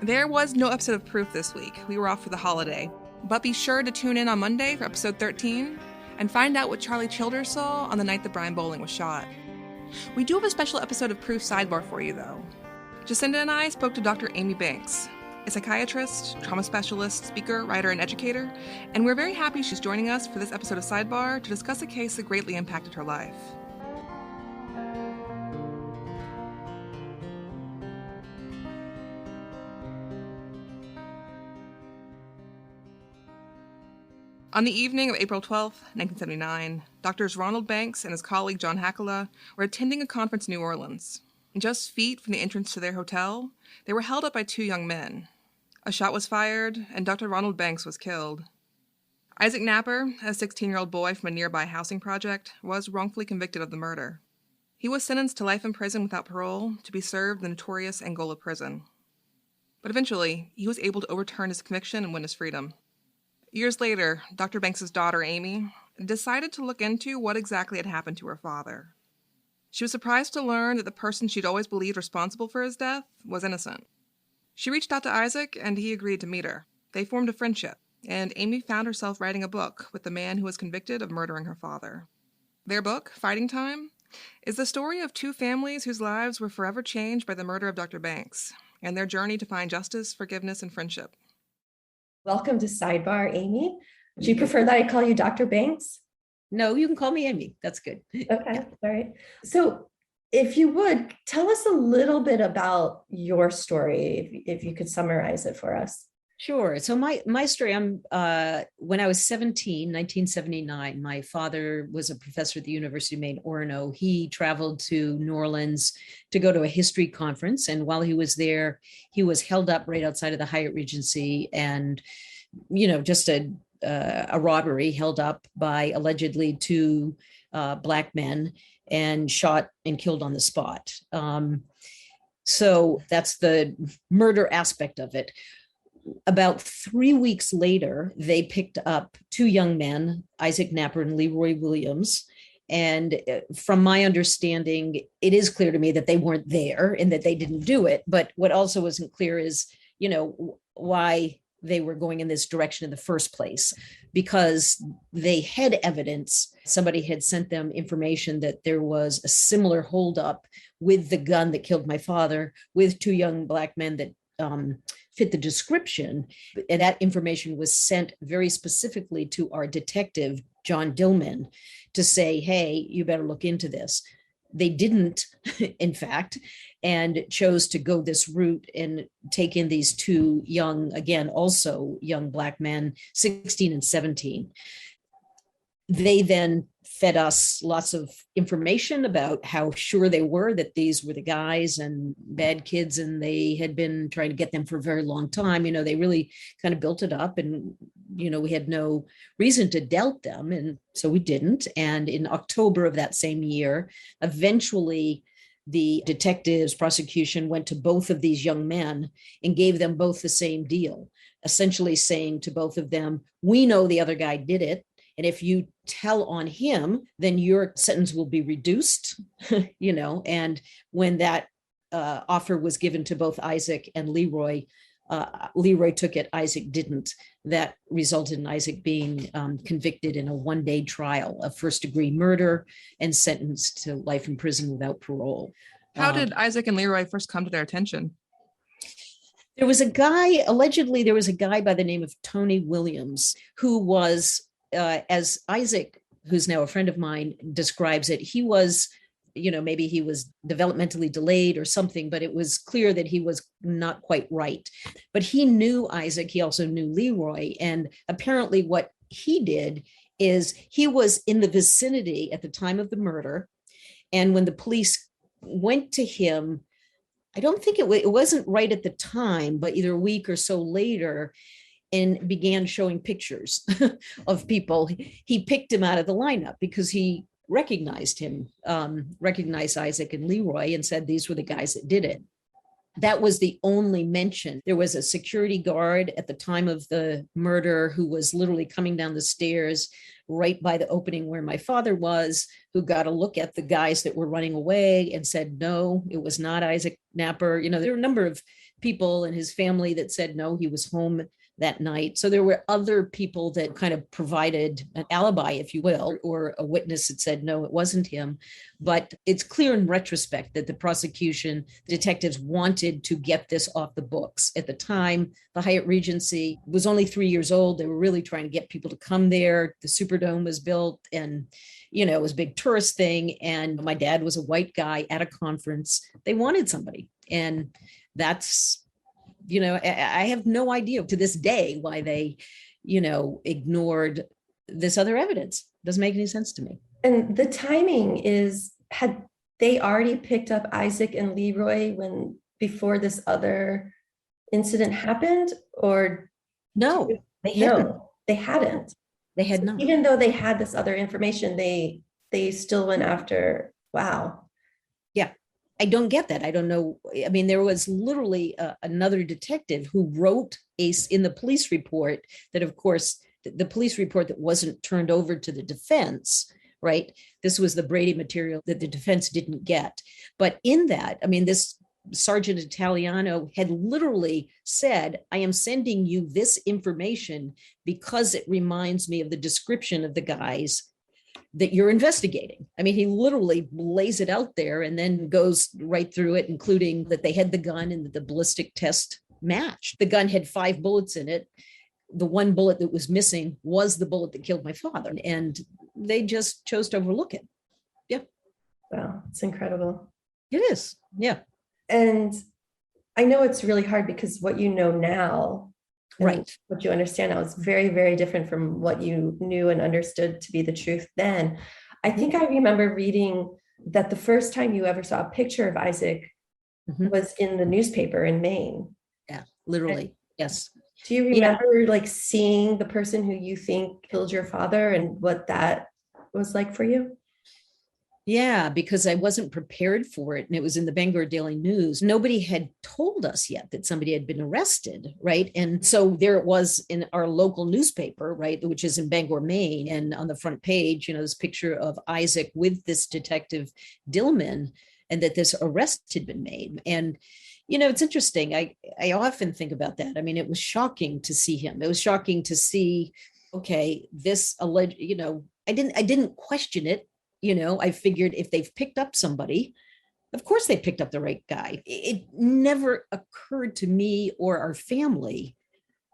There was no episode of Proof this week. We were off for the holiday. But be sure to tune in on Monday for episode 13 and find out what Charlie Childers saw on the night that Brian Bowling was shot. We do have a special episode of Proof Sidebar for you, though. Jacinda and I spoke to Dr. Amy Banks, a psychiatrist, trauma specialist, speaker, writer, and educator, and we're very happy she's joining us for this episode of Sidebar to discuss a case that greatly impacted her life. On the evening of April 12, 1979, Drs. Ronald Banks and his colleague John Hakala were attending a conference in New Orleans. Just feet from the entrance to their hotel, they were held up by two young men. A shot was fired, and Dr. Ronald Banks was killed. Isaac Knapper, a 16-year-old boy from a nearby housing project, was wrongfully convicted of the murder. He was sentenced to life in prison without parole to be served in the notorious Angola prison. But eventually, he was able to overturn his conviction and win his freedom. Years later, Dr. Banks' daughter, Amy, decided to look into what exactly had happened to her father. She was surprised to learn that the person she'd always believed responsible for his death was innocent. She reached out to Isaac, and he agreed to meet her. They formed a friendship, and Amy found herself writing a book with the man who was convicted of murdering her father. Their book, Fighting Time, is the story of two families whose lives were forever changed by the murder of Dr. Banks, and their journey to find justice, forgiveness, and friendship. Welcome to Sidebar, Amy. Do you prefer that I call you Dr. Banks? No, you can call me Amy. That's good. Okay, all right. So if you would, tell us a little bit about your story, if you could summarize it for us. Sure. So my story, when I was 17, 1979, my father was a professor at the University of Maine, Orono. He traveled to New Orleans to go to a history conference. And while he was there, he was held up right outside of the Hyatt Regency and, just a robbery held up by allegedly two Black men and shot and killed on the spot. So that's the murder aspect of it. About 3 weeks later, they picked up two young men, Isaac Knapper and Leroy Williams. And from my understanding, it is clear to me that they weren't there and that they didn't do it. But what also wasn't clear is, why they were going in this direction in the first place, because they had evidence. Somebody had sent them information that there was a similar holdup with the gun that killed my father, with two young Black men that fit the description. And that information was sent very specifically to our detective, John Dillman, to say, hey, you better look into this. They didn't, in fact, and chose to go this route and take in these two young, again, also young Black men, 16 and 17. They then fed us lots of information about how sure they were that these were the guys and bad kids, and they had been trying to get them for a very long time. They really kind of built it up, and, we had no reason to doubt them. And so we didn't. And in October of that same year, eventually the detectives, prosecution went to both of these young men and gave them both the same deal, essentially saying to both of them, we know the other guy did it. And if you tell on him, then your sentence will be reduced, and when that offer was given to both Isaac and Leroy, Leroy took it, Isaac didn't. That resulted in Isaac being convicted in a one-day trial of first-degree murder and sentenced to life in prison without parole. How did Isaac and Leroy first come to their attention? Allegedly there was a guy by the name of Tony Williams, who was, as Isaac, who's now a friend of mine, describes it, he was, maybe he was developmentally delayed or something, but it was clear that he was not quite right. But he knew Isaac, he also knew Leroy, and apparently what he did is he was in the vicinity at the time of the murder, and when the police went to him, I don't think it wasn't right at the time, but either a week or so later, and began showing pictures of people, he picked him out of the lineup because he recognized Isaac and Leroy and said these were the guys that did it. That was the only mention. There was a security guard at the time of the murder who was literally coming down the stairs right by the opening where my father was, who got a look at the guys that were running away and said, no, it was not Isaac Knapper. There were a number of people in his family that said, no, he was home that night. So there were other people that kind of provided an alibi, if you will, or a witness that said, no, it wasn't him. But it's clear in retrospect that the prosecution, detectives wanted to get this off the books. At the time, the Hyatt Regency was only 3 years old. They were really trying to get people to come there. The Superdome was built and, it was a big tourist thing. And my dad was a white guy at a conference. They wanted somebody. And that's, I have no idea to this day why they, ignored this other evidence. Doesn't make any sense to me. And the timing is, had they already picked up Isaac and Leroy before this other incident happened? Or no, they hadn't. No, they hadn't. They had not. Even though they had this other information, they still went after. Wow. Yeah. I don't get that. I don't know. I mean, there was literally another detective who wrote in the police report that, of course, the police report that wasn't turned over to the defense, right? This was the Brady material that the defense didn't get. But in that, I mean, this Sergeant Italiano had literally said, I am sending you this information because it reminds me of the description of the guys that you're investigating. I mean, he literally lays it out there and then goes right through it, including that they had the gun and that the ballistic test matched. The gun had 5 bullets in it. The one bullet that was missing was the bullet that killed my father. And they just chose to overlook it. Yeah. Wow. It's incredible. It is. Yeah. And I know it's really hard because what you know now, right, what you understand now is very, very different from what you knew and understood to be the truth then. I think I remember reading that the first time you ever saw a picture of Isaac was in the newspaper in Maine. Yeah, literally. And yes. Do you remember like seeing the person who you think killed your father and what that was like for you? Yeah, because I wasn't prepared for it. And it was in the Bangor Daily News. Nobody had told us yet that somebody had been arrested, right? And so there it was in our local newspaper, right, which is in Bangor, Maine. And on the front page, this picture of Isaac with this detective Dillman, and that this arrest had been made. And, it's interesting. I often think about that. I mean, it was shocking to see him. It was shocking to see, okay, this alleged, I didn't question it. I figured if they've picked up somebody, of course they picked up the right guy. It never occurred to me or our family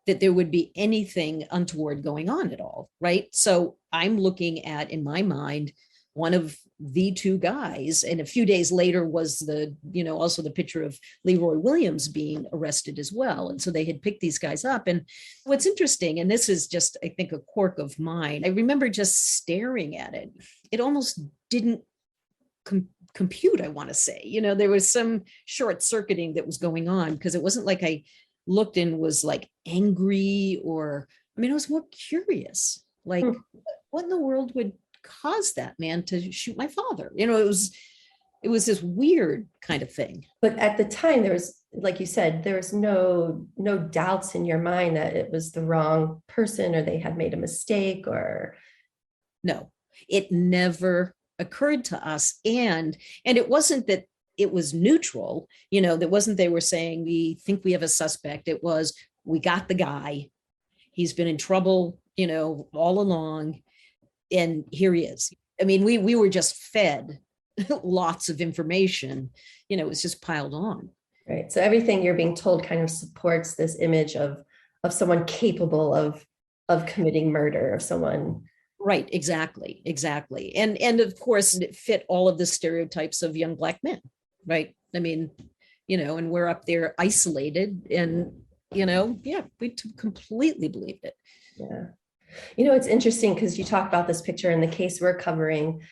that there would be anything untoward going on at all, right? So I'm looking at, in my mind, one of the 2 guys. And a few days later was also the picture of Leroy Williams being arrested as well. And so they had picked these guys up. And what's interesting, and this is just, I think, a quirk of mine, I remember just staring at it. It almost didn't compute, I want to say. There was some short circuiting that was going on because it wasn't like I looked and was like angry I was more curious, like what in the world would cause that man to shoot my father? It was this weird kind of thing. But at the time, there was, like you said, there was no doubts in your mind that it was the wrong person or they had made a mistake or. No, it never occurred to us. And it wasn't that it was neutral, that wasn't, they were saying, we think we have a suspect. It was, we got the guy. He's been in trouble, all along. And here he is. I mean, we were just fed lots of information, it was just piled on. Right. So everything you're being told kind of supports this image of someone capable of committing murder, of someone. Right. Exactly. And of course, it fit all of the stereotypes of young Black men. Right. I mean, and we're up there isolated and, we completely believed it. Yeah. It's interesting because you talk about this picture in the case we're covering.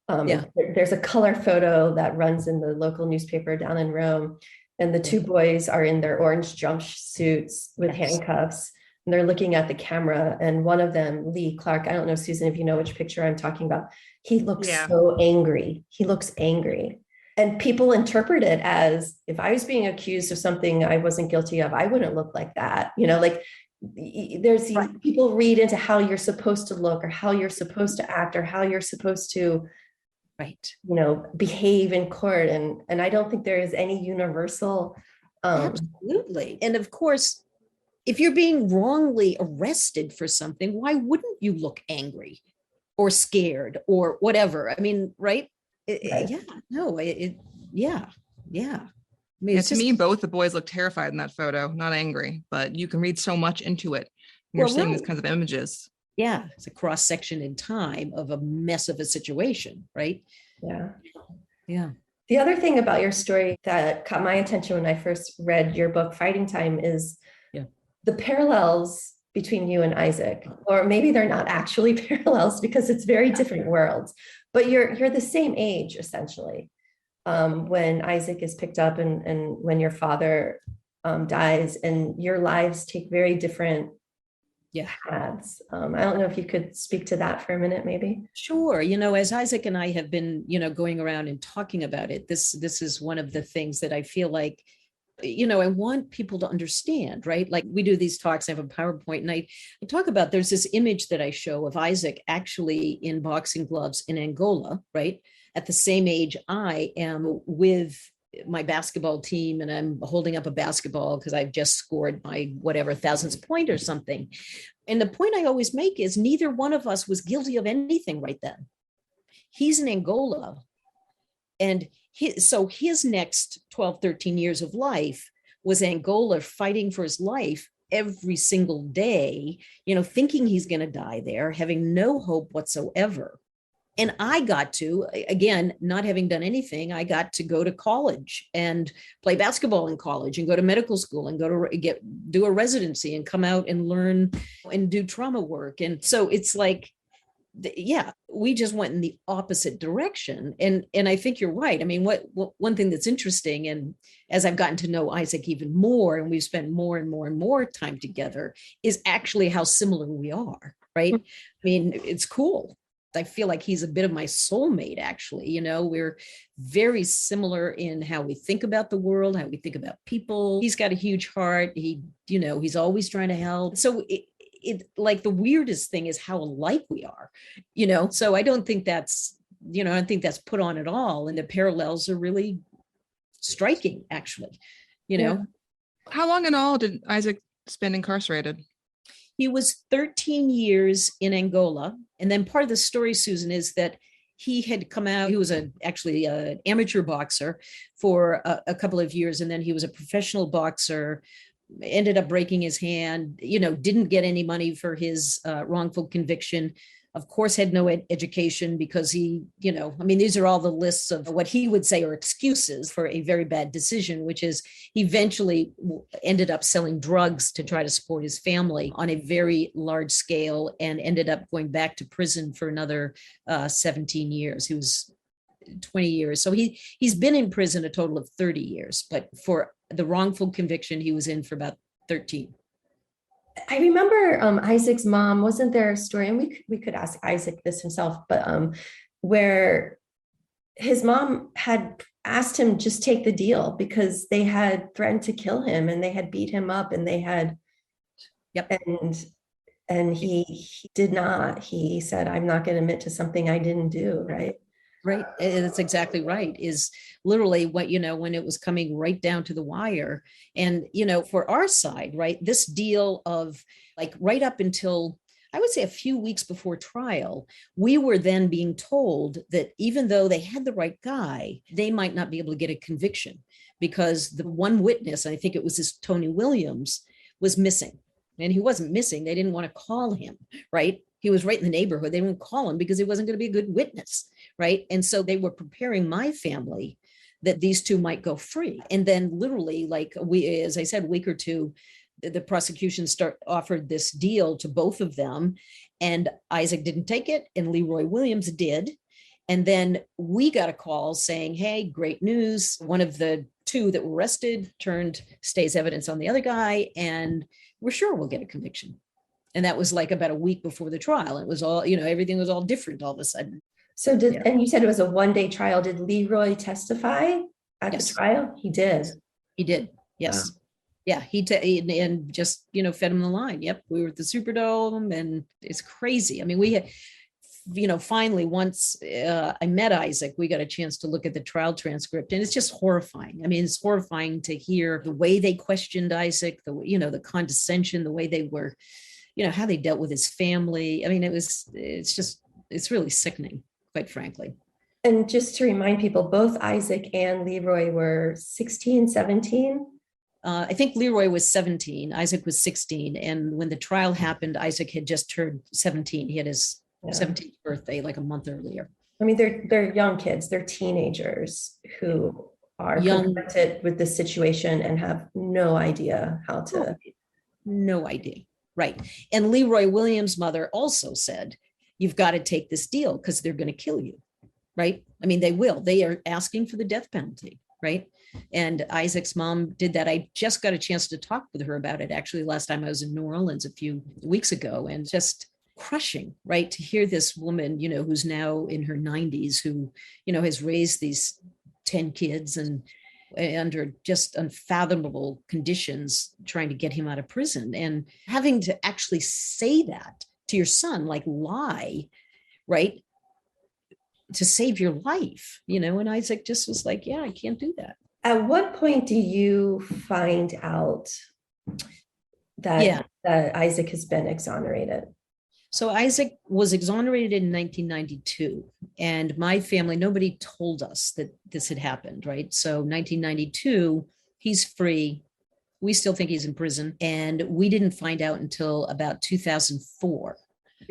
There's a color photo that runs in the local newspaper down in Rome. And the 2 boys are in their orange jumpsuits with handcuffs. And they're looking at the camera. And one of them, Lee Clark, I don't know, Susan, if you know which picture I'm talking about. He looks so angry. He looks angry. And people interpret it as, if I was being accused of something I wasn't guilty of, I wouldn't look like that. Like there's these people read into how you're supposed to look or how you're supposed to act or how you're supposed to behave in court. And I don't think there is any universal. Absolutely. And of course, if you're being wrongly arrested for something, why wouldn't you look angry or scared or whatever? I mean, right? Yeah. I mean, to me, both the boys look terrified in that photo, not angry, but you can read so much into it. You're seeing these kinds of images. Yeah, it's a cross section in time of a mess of a situation, right? Yeah. The other thing about your story that caught my attention when I first read your book, Fighting Time, is the parallels between you and Isaac, or maybe they're not actually parallels because it's very different worlds, but you're the same age essentially when Isaac is picked up and when your father dies, and your lives take very different paths. I don't know if you could speak to that for a minute, maybe. Sure. As Isaac and I have been, going around and talking about it, this is one of the things that I feel like, I want people to understand, right? Like we do these talks, I have a PowerPoint, and I talk about, there's this image that I show of Isaac actually in boxing gloves in Angola, right? At the same age I am with my basketball team, and I'm holding up a basketball because I've just scored my whatever thousandth point or something. And the point I always make is neither one of us was guilty of anything right then. He's in Angola, and so his next 12, 13 years of life was Angola, fighting for his life every single day, thinking he's going to die there, having no hope whatsoever. And I got to, again, not having done anything, I got to go to college and play basketball in college and go to medical school and do a residency and come out and learn and do trauma work. And so it's like, we just went in the opposite direction. And I think you're right. I mean, one thing that's interesting, and as I've gotten to know Isaac even more, and we've spent more and more and more time together, is actually how similar we are, right? I mean, it's cool. I feel like he's a bit of my soulmate, actually. We're very similar in how we think about the world, how we think about people. He's got a huge heart. He's always trying to help. So it like the weirdest thing is how alike we are, so I don't think that's, I think that's put on at all. And the parallels are really striking, actually, How long in all did Isaac spend incarcerated? He was 13 years in Angola. And then part of the story, Susan, is that he had come out, he was actually an amateur boxer for a couple of years. And then he was a professional boxer, ended up breaking his hand, didn't get any money for his wrongful conviction. Of course, had no education because he, these are all the lists of what he would say are excuses for a very bad decision, which is he eventually ended up selling drugs to try to support his family on a very large scale and ended up going back to prison for another 17 years. He was 20 years. So he's been in prison a total of 30 years, but for the wrongful conviction, he was in for about 13. I remember Isaac's mom, wasn't there a story, and we could ask Isaac this himself, but where his mom had asked him just take the deal because they had threatened to kill him and they had beat him up and they had, and he did not. He said, I'm not going to admit to something I didn't do, right? Right. That's exactly right. Is literally what, when it was coming right down to the wire. And, for our side, right, this deal of like right up until, I would say, a few weeks before trial, we were then being told that even though they had the right guy, they might not be able to get a conviction because the one witness, I think it was this Tony Williams, was missing. And he wasn't missing. They didn't want to call him, right? He was right in the neighborhood. They didn't call him because he wasn't going to be a good witness, right? And so they were preparing my family that these two might go free. And then literally, like as I said, a week or two, the prosecution offered this deal to both of them. And Isaac didn't take it, and Leroy Williams did. And then we got a call saying, hey, great news. One of the two that were arrested turned stays evidence on the other guy, and we're sure we'll get a conviction. And that was like about a week before the trial. It was all, everything was all different all of a sudden. So Yeah. and you said it was a 1-day trial. Did Leroy testify at the Yes. trial? He did. He did. Yes. Wow. Yeah. And just, fed him the line. Yep. We were at the Superdome, and it's crazy. I mean, we had, finally, once I met Isaac, we got a chance to look at the trial transcript, and it's just horrifying. I mean, it's horrifying to hear the way they questioned Isaac, the condescension, the way they were, how they dealt with his family. I mean, it's really sickening, quite frankly. And just to remind people, both Isaac and Leroy were 16, 17. I think Leroy was 17, Isaac was 16. And when the trial happened, Isaac had just turned 17. He had his 17th birthday like a month earlier. I mean, they're young kids, they're teenagers who are confronted with this situation and have no idea how to. No idea. Right. And Leroy Williams' mother also said, you've got to take this deal because they're going to kill you. Right. I mean, they will. They are asking for the death penalty. Right. And Isaac's mom did that. I just got a chance to talk with her about it actually last time I was in New Orleans a few weeks ago, and just crushing, right, to hear this woman, who's now in her 90s, who, has raised these 10 kids and under just unfathomable conditions, trying to get him out of prison, and having to actually say that to your son, like lie, right, to save your life, and Isaac just was like, yeah, I can't do that. At what point do you find out that Isaac has been exonerated? So Isaac was exonerated in 1992, and my family, nobody told us that this had happened, right? So 1992, he's free. We still think he's in prison, and we didn't find out until about 2004.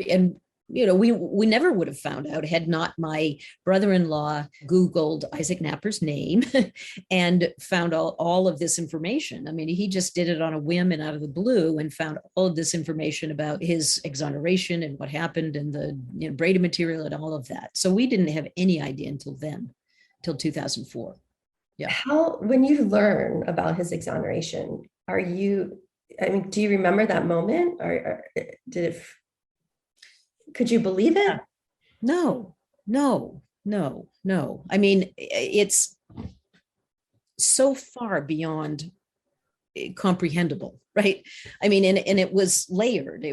And we never would have found out had not my brother-in-law Googled Isaac Knapper's name and found all of this information. I mean, he just did it on a whim and out of the blue, and found all of this information about his exoneration and what happened, and the Brady material and all of that. So we didn't have any idea until 2004. Yeah. When you learn about his exoneration, do you remember that moment, or could you believe it? No. I mean, it's so far beyond comprehensible, right? I mean, and it was layered.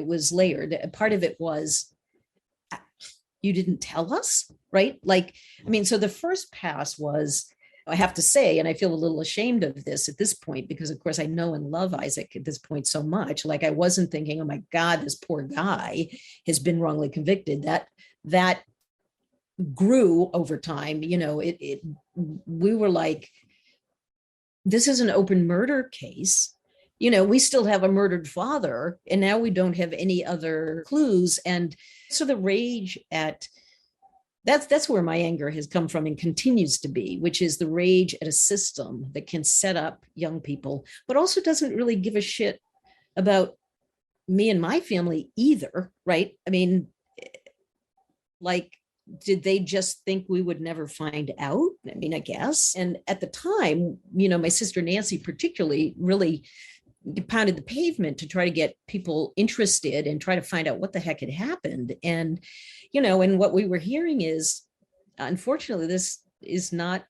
Part of it was, you didn't tell us, right? Like, I mean, so the first pass was, I have to say, and I feel a little ashamed of this at this point, because of course I know and love Isaac at this point so much. Like, I wasn't thinking, oh my God, this poor guy has been wrongly convicted. That grew over time. We were like, this is an open murder case. We still have a murdered father, and now we don't have any other clues. And so the rage that's where my anger has come from and continues to be, which is the rage at a system that can set up young people, but also doesn't really give a shit about me and my family either, right? I mean, like, did they just think we would never find out? I mean, I guess. And at the time, my sister Nancy particularly really pounded the pavement to try to get people interested and try to find out what the heck had happened. And and what we were hearing is, unfortunately, this is not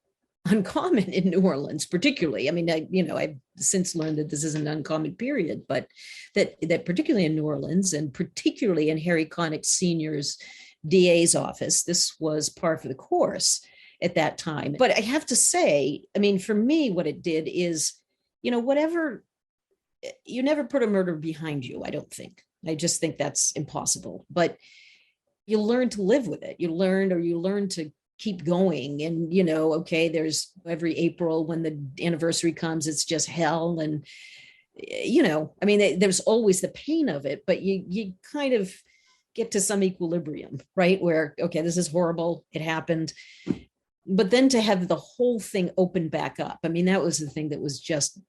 uncommon in New Orleans, particularly. I mean, I've since learned that this is an uncommon period, but that particularly in New Orleans, and particularly in Harry Connick Sr.'s DA's office, this was par for the course at that time. But I have to say, I mean, for me, what it did is, whatever, you never put a murder behind you, I don't think. I just think that's impossible. But you learn to live with it. You learn to keep going. And, okay, there's every April when the anniversary comes, it's just hell. And, I mean, there's always the pain of it, but you kind of get to some equilibrium, right? Where, okay, this is horrible. It happened. But then to have the whole thing open back up, I mean, that was the thing that was just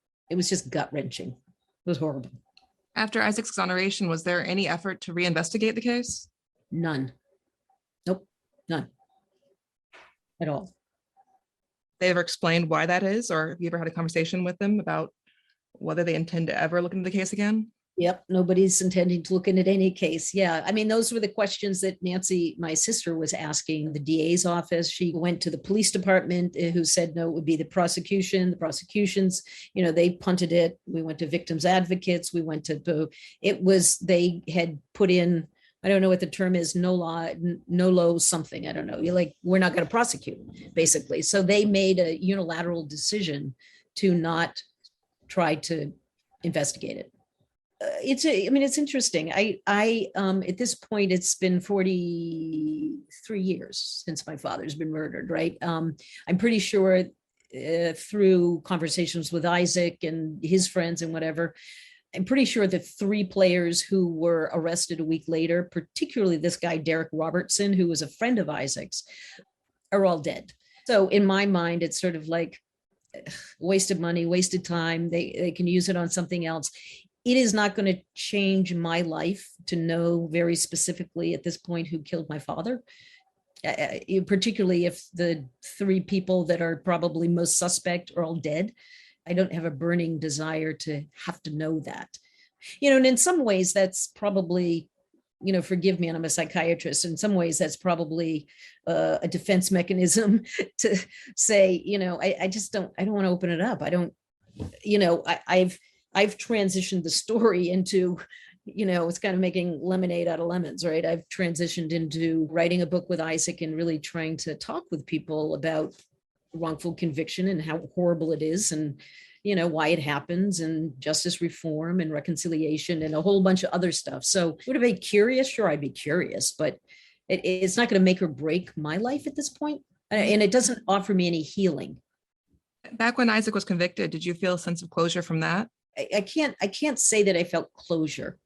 gut wrenching. It was horrible. After Isaac's exoneration, was there any effort to reinvestigate the case? None. Nope. None. At all. They ever explained why that is? Or have you ever had a conversation with them about whether they intend to ever look into the case again? Yep, nobody's intending to look in at any case. Yeah, I mean, those were the questions that Nancy, my sister, was asking the DA's office. She went to the police department, who said no, it would be the prosecution. The prosecutions, they punted it. We went to victims advocates. We went to, they had put in, I don't know what the term is, no something. I don't know. You're like, we're not going to prosecute, basically. So they made a unilateral decision to not try to investigate it. It's interesting. At this point, it's been 43 years since my father's been murdered, right? I'm pretty sure through conversations with Isaac and his friends and whatever, I'm pretty sure the three players who were arrested a week later, particularly this guy, Derek Robertson, who was a friend of Isaac's, are all dead. So in my mind, it's sort of like wasted money, wasted time. They can use it on something else. It is not going to change my life to know very specifically at this point who killed my father, particularly if the three people that are probably most suspect are all dead. I don't have a burning desire to have to know that. And in some ways that's probably, forgive me, and I'm a psychiatrist. In some ways that's probably a defense mechanism to say, I don't want to open it up. I don't, I've transitioned the story into, it's kind of making lemonade out of lemons, right? I've transitioned into writing a book with Isaac and really trying to talk with people about wrongful conviction and how horrible it is, and, why it happens, and justice reform and reconciliation and a whole bunch of other stuff. So would I be curious? Sure, I'd be curious, but it's not going to make or break my life at this point. And it doesn't offer me any healing. Back when Isaac was convicted, did you feel a sense of closure from that? I can't say that I felt closure.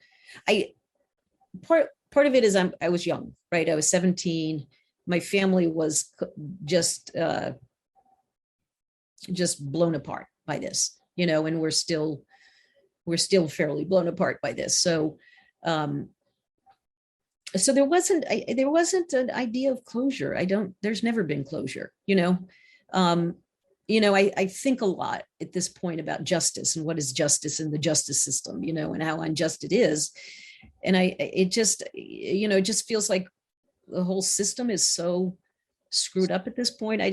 Part of it is I was young, right? I was 17. My family was just blown apart by this, and we're still fairly blown apart by this. So, so there wasn't an idea of closure. There's never been closure, I think a lot at this point about justice and what is justice in the justice system, and how unjust it is. And it just feels like the whole system is so screwed up at this point. I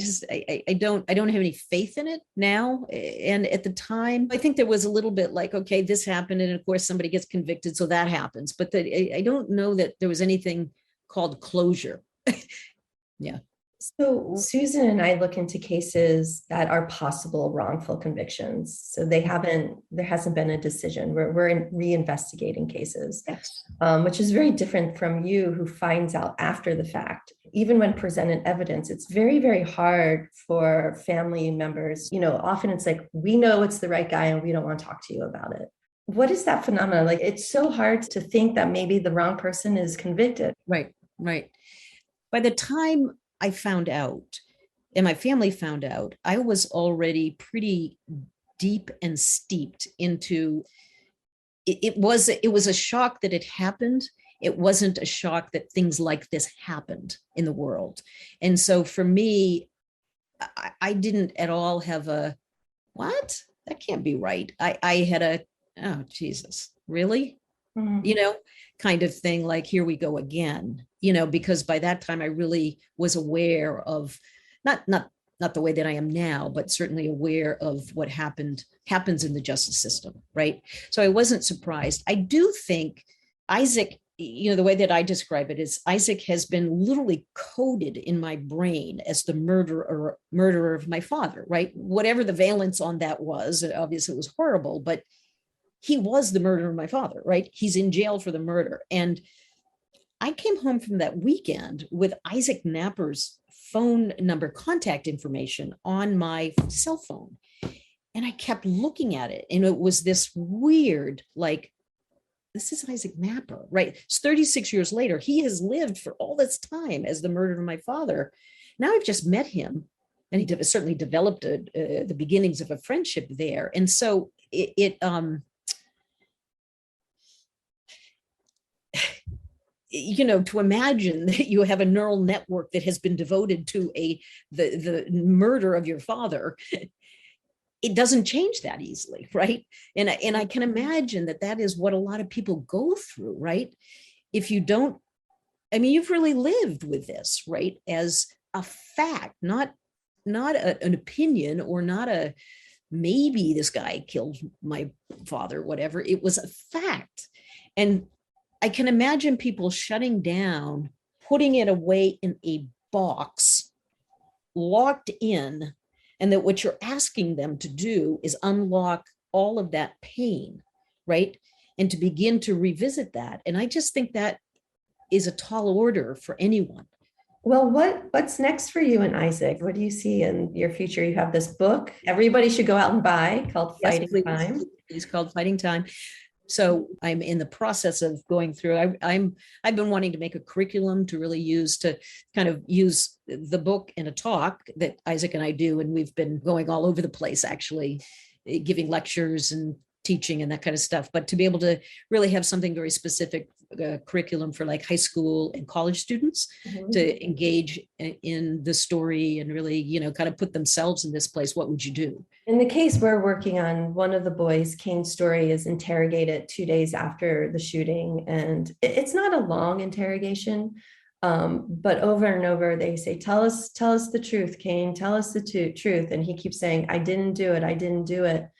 don't have any faith in it now. And at the time, I think there was a little bit like, okay, this happened. And of course somebody gets convicted, so that happens. But I don't know that there was anything called closure. Yeah. So Susan and I look into cases that are possible wrongful convictions. So there hasn't been a decision. We're reinvestigating cases, yes. Which is very different from you, who finds out after the fact. Even when presented evidence, it's very, very hard for family members. Often it's like, we know it's the right guy and we don't want to talk to you about it. What is that phenomenon? Like, it's so hard to think that maybe the wrong person is convicted. Right. By the time I found out, and my family found out, I was already pretty deep and steeped into it. It was a shock that it happened. It wasn't a shock that things like this happened in the world. And so for me, I didn't at all have a, what? That can't be right. I had oh, Jesus, really? Mm-hmm. Kind of thing, like, here we go again, because by that time I really was aware of not the way that I am now, but certainly aware of what happens in the justice system. Right. So I wasn't surprised. I do think Isaac, the way that I describe it is Isaac has been literally coded in my brain as the murderer of my father. Right. Whatever the valence on that was, obviously it was horrible, but he was the murderer of my father, right? He's in jail for the murder. And I came home from that weekend with Isaac Knapper's phone number, contact information on my cell phone. And I kept looking at it. And it was this weird, like, this is Isaac Knapper, right? It's 36 years later. He has lived for all this time as the murderer of my father. Now I've just met him. And he certainly developed the beginnings of a friendship there. And so to imagine that you have a neural network that has been devoted to the murder of your father, it doesn't change that easily, right? And I can imagine that is what a lot of people go through, right? If you don't, I mean, you've really lived with this, right? As a fact, not an opinion, or not a, maybe this guy killed my father, whatever. It was a fact. And I can imagine people shutting down, putting it away in a box, locked in, and that what you're asking them to do is unlock all of that pain, right? And to begin to revisit that. And I just think that is a tall order for anyone. Well, what's next for you and Isaac? What do you see in your future? You have this book everybody should go out and buy called Fighting Time. It's called Fighting Time. So I'm in the process of going through. I've been wanting to make a curriculum to really use the book in a talk that Isaac and I do, and we've been going all over the place, actually, giving lectures and teaching and that kind of stuff. But to be able to really have something very specific, curriculum for like high school and college students to engage in the story and really, kind of put themselves in this place. What would you do? In the case we're working on, one of the boys, Kane's story, is interrogated 2 days after the shooting. And it's not a long interrogation, but over and over they say, tell us the truth, Kane, tell us the truth. And he keeps saying, I didn't do it.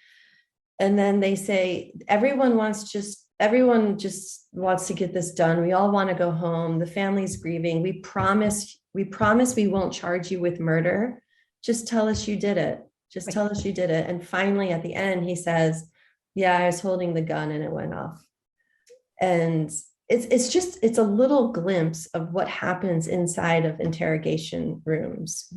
And then they say, everyone just wants to get this done. We all want to go home. The family's grieving. We promise we won't charge you with murder. Just tell us you did it. Tell us you did it. And finally, at the end, he says, yeah, I was holding the gun and it went off. And it's a little glimpse of what happens inside of interrogation rooms.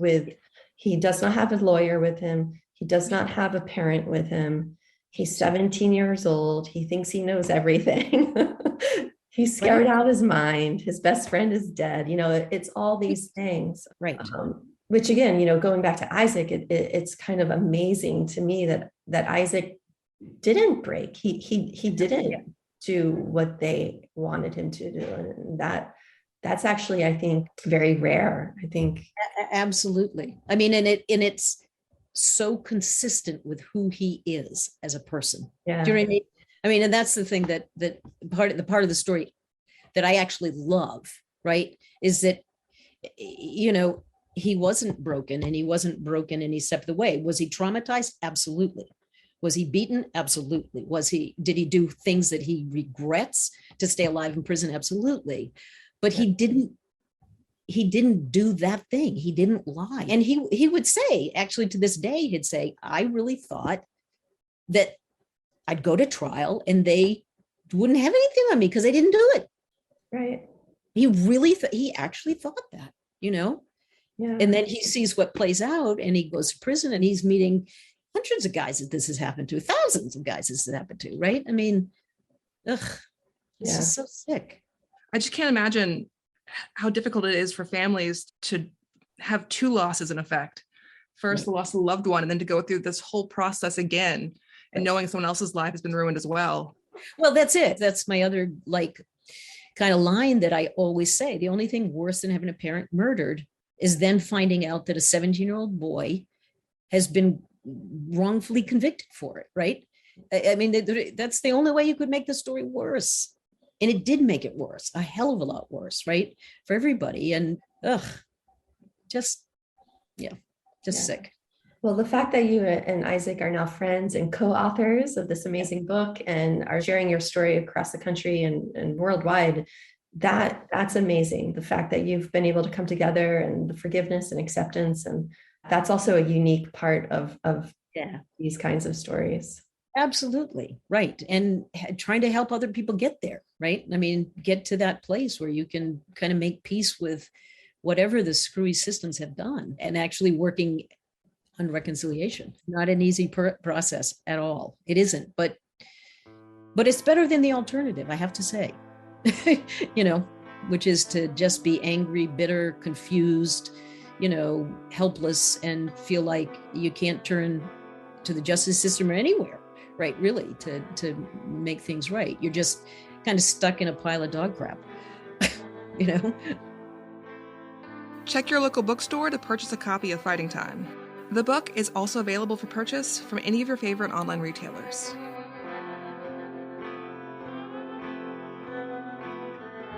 He does not have a lawyer with him. He does not have a parent with him. He's 17 years old. He thinks he knows everything. He's scared out of his mind. His best friend is dead. It's all these things. Right. Which again, going back to Isaac, it's kind of amazing to me that Isaac didn't break. He didn't do what they wanted him to do. And that's actually, I think, very rare. I think. Absolutely. I mean, and it's so consistent with who he is as a person. Yeah. Do you know what I mean? I mean, and that's the thing that part of the story that I actually love, right? Is that, he wasn't broken and he stepped away. Was he traumatized? Absolutely. Was he beaten? Absolutely. Did he do things that he regrets to stay alive in prison? Absolutely. But he didn't do that thing. He didn't lie. And he would say, actually to this day, he'd say, I really thought that I'd go to trial and they wouldn't have anything on me because I didn't do it. Right. He actually thought that, Yeah. And then he sees what plays out and he goes to prison and he's meeting hundreds of guys that this has happened to, thousands of guys this has happened to, right? I mean, this is so sick. I just can't imagine how difficult it is for families to have two losses in effect. First, the loss of a loved one, and then to go through this whole process again and knowing someone else's life has been ruined as well. Well, that's it. That's my other kind of line that I always say. The only thing worse than having a parent murdered is then finding out that a 17-year-old boy has been wrongfully convicted for it, right? I mean, that's the only way you could make the story worse. And it did make it worse, a hell of a lot worse, right? For everybody. And just sick. Well, the fact that you and Isaac are now friends and co-authors of this amazing book and are sharing your story across the country and worldwide, that's amazing. The fact that you've been able to come together and the forgiveness and acceptance. And that's also a unique part of these kinds of stories. Absolutely. Right. And trying to help other people get there, right? I mean, get to that place where you can kind of make peace with whatever the screwy systems have done and actually working on reconciliation. Not an easy process at all. It isn't, but it's better than the alternative, I have to say, which is to just be angry, bitter, confused, helpless and feel like you can't turn to the justice system or anywhere. Right, really, to make things right. You're just kind of stuck in a pile of dog crap, Check your local bookstore to purchase a copy of Fighting Time. The book is also available for purchase from any of your favorite online retailers.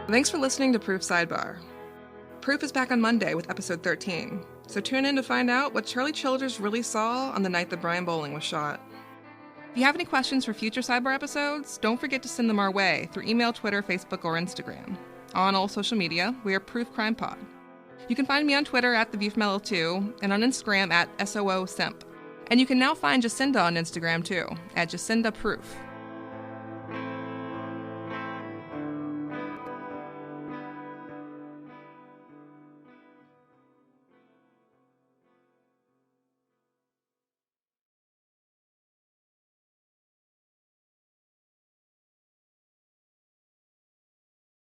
Thanks for listening to Proof Sidebar. Proof is back on Monday with episode 13, so tune in to find out what Charlie Childers really saw on the night that Brian Bowling was shot. If you have any questions for future Sidebar episodes, don't forget to send them our way through email, Twitter, Facebook, or Instagram. On all social media, we are Proof Crime Pod. You can find me on Twitter at TheViewFromLO2 and on Instagram at SOOSimp. And you can now find Jacinda on Instagram too, at Jacinda Proof.